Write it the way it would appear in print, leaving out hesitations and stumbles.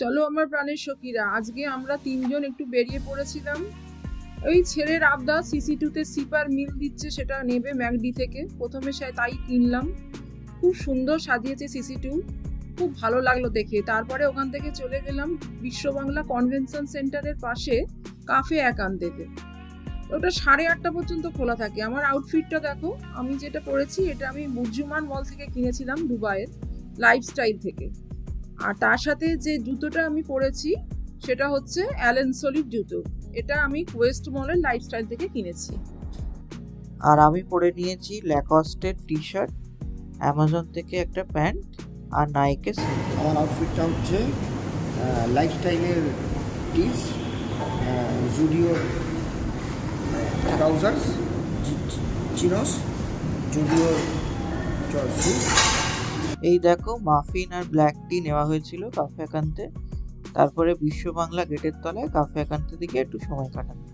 চলো আমার প্রাণের সখীরা, আজকে আমরা তিনজন একটু বেরিয়ে পড়েছিলাম। ওই ছেলের আবদার সিসি2 তে সিপার মিল দিচ্ছে, সেটা নেবে ম্যাকডি থেকে। প্রথমে সে তাই কিনলাম। খুব সুন্দর সাজিয়েছে সিসি2, খুব ভালো লাগলো দেখে। তারপরে ওখান থেকে চলে গেলাম বিশ্ব বাংলা কনভেনশন সেন্টারের পাশে কাফে একান্তেতে। ওটা 8:30 পর্যন্ত খোলা থাকে। আমার আউটফিটটা দেখো, আমি যেটা পরেছি এটা আমি বুর্জুমান মল থেকে কিনেছিলাম, দুবাইয়ের লাইফস্টাইল থেকে। আর তার সাথে যে জুতোটা আমি পরেছি সেটা হচ্ছে অ্যালেন সলিড জুতো। এটা আমি ওয়েস্ট মলের লাইফস্টাইল থেকে কিনেছি। আর আমি পরে নিয়েছি ল্যাকস্টের টি শার্ট, অ্যামাজন থেকে একটা প্যান্ট আর নাইকের স্যান্ডেল। আমার আউটফিটটা হচ্ছে লাইফস্টাইলের টিস, জুডিওর ট্রাউজার্স, চিনোস, জুডিওর শু। এই দেখো, মাফিন আর ব্ল্যাক টি নেওয়া হয়েছিল কাফে একান্তে। তারপরে বিশ্ব বাংলা গেটের তলায় কাফে একান্তে দিকে একটু সময় কাটানো।